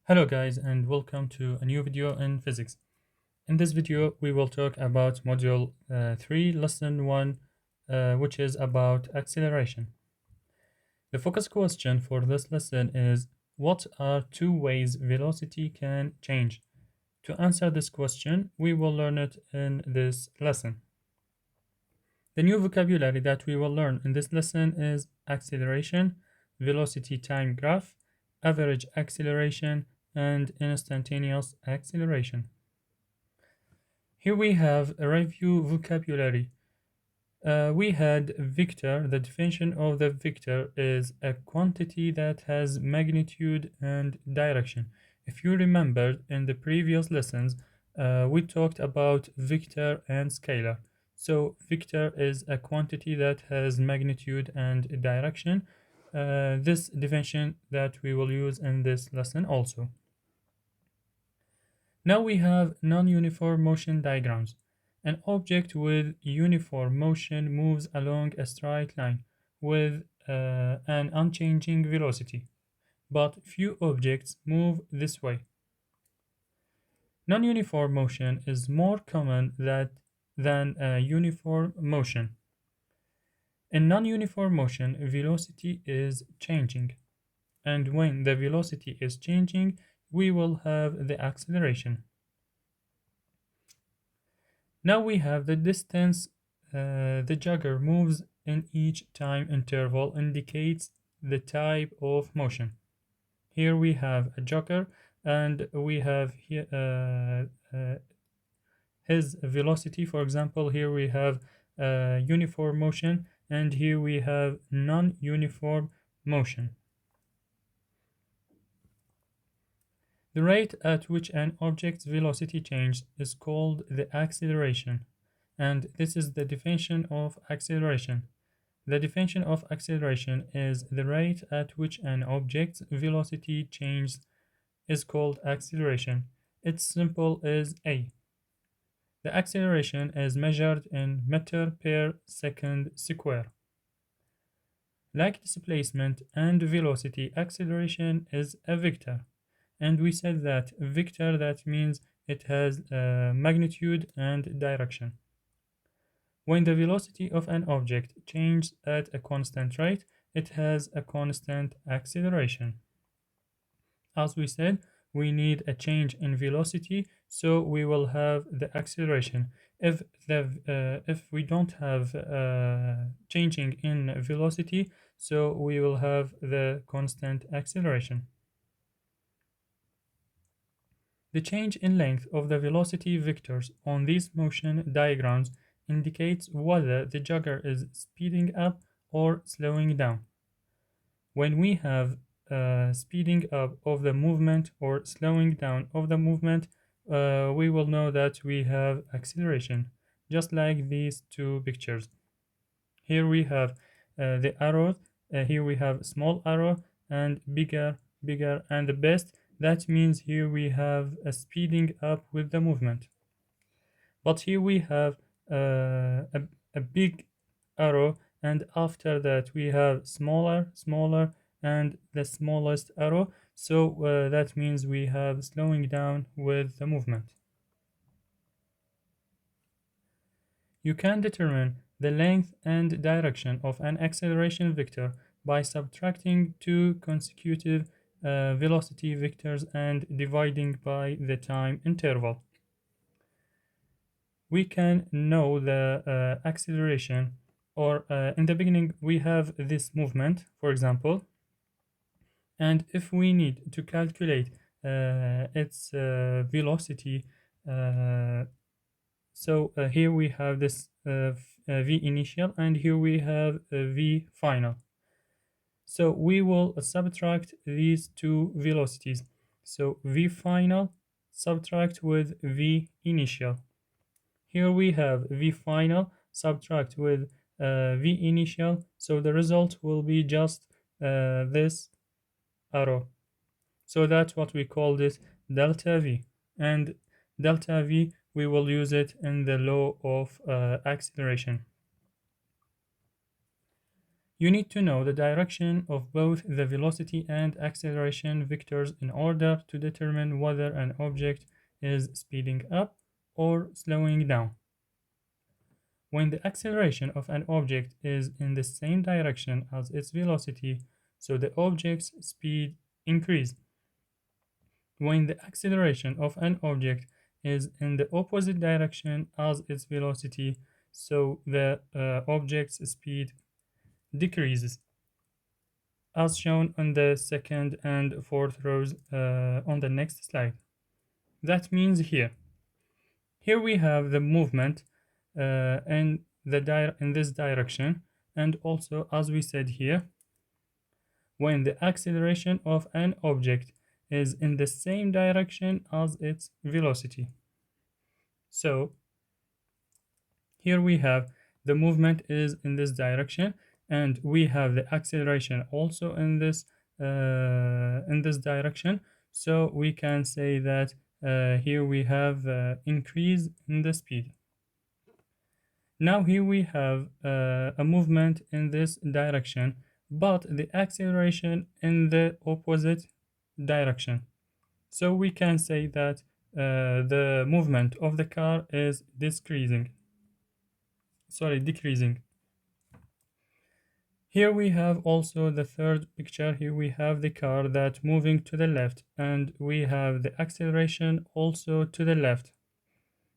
Hello guys and welcome to a new video in physics. In this video we will talk about module 3 lesson 1 which is about acceleration. The focus question for this lesson is what are two ways velocity can change? To answer this question we will learn it in this lesson. The new vocabulary that we will learn in this lesson is acceleration, velocity time graph, average acceleration, and instantaneous acceleration. Here we have a review vocabulary. We had vector. The definition of the vector is a quantity that has magnitude and direction. If you remember in the previous lessons, we talked about vector and scalar. So vector is a quantity that has magnitude and direction. This definition that we will use in this lesson also. Now we have non-uniform motion diagrams. An object with uniform motion moves along a straight line with an unchanging velocity, but few objects move this way. Non-uniform motion is more common than uniform motion. In non-uniform motion, velocity is changing, and when the velocity is changing, we will have the acceleration. Now we have the distance the jogger moves in each time interval indicates the type of motion. Here we have a jogger and we have here, his velocity. For example, here we have uniform motion and here we have non-uniform motion. The rate at which an object's velocity changes is called the acceleration, and this is the definition of acceleration. The definition of acceleration is the rate at which an object's velocity changes is called acceleration. Its symbol is a. The acceleration is measured in meter per second square. Like displacement and velocity, acceleration is a vector. And we said that vector, that means it has magnitude and direction. When the velocity of an object changes at a constant rate, it has a constant acceleration. As we said, we need a change in velocity, so we will have the acceleration. If we don't have changing in velocity, so we will have the constant acceleration. The change in length of the velocity vectors on these motion diagrams indicates whether the jogger is speeding up or slowing down. When we have speeding up of the movement or slowing down of the movement, we will know that we have acceleration, just like these two pictures. Here we have the arrows. Here we have small arrow and bigger, bigger, and the best. That means here we have a speeding up with the movement. But here we have a big arrow, and after that we have smaller, smaller, and the smallest arrow. So that means we have slowing down with the movement. You can determine the length and direction of an acceleration vector by subtracting two consecutive velocity vectors and dividing by the time interval. We can know the acceleration, or in the beginning we have this movement, for example, and if we need to calculate its velocity, here we have this v initial and here we have v final. So we will subtract these two velocities. So v final subtract with v initial. Here we have v final subtract with v initial. So the result will be just this arrow. So that's what we call this delta v. And delta v, we will use it in the law of acceleration. You need to know the direction of both the velocity and acceleration vectors in order to determine whether an object is speeding up or slowing down. When the acceleration of an object is in the same direction as its velocity, so the object's speed increases. When the acceleration of an object is in the opposite direction as its velocity, so the object's speed decreases, as shown on the second and fourth rows on the next slide. That means here we have the movement in this direction, and also, as we said here, when the acceleration of an object is in the same direction as its velocity. So here we have the movement is in this direction, and we have the acceleration also in this direction. So we can say that here we have increase in the speed. Now here we have a movement in this direction, but the acceleration in the opposite direction. So we can say that the movement of the car is decreasing. Here we have also the third picture. Here we have the car that moving to the left, and we have the acceleration also to the left.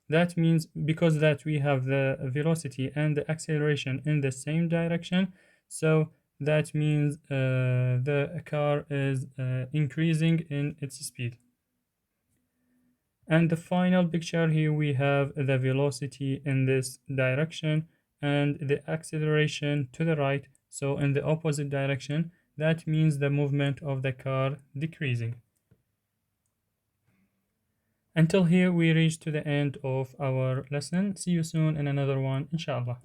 That means because that we have the velocity and the acceleration in the same direction, so that means the car is increasing in its speed. And the final picture, here we have the velocity in this direction and the acceleration to the right, so in the opposite direction. That means the movement of the car decreasing. Until here we reach to the end of our lesson. See you soon in another one, inshallah.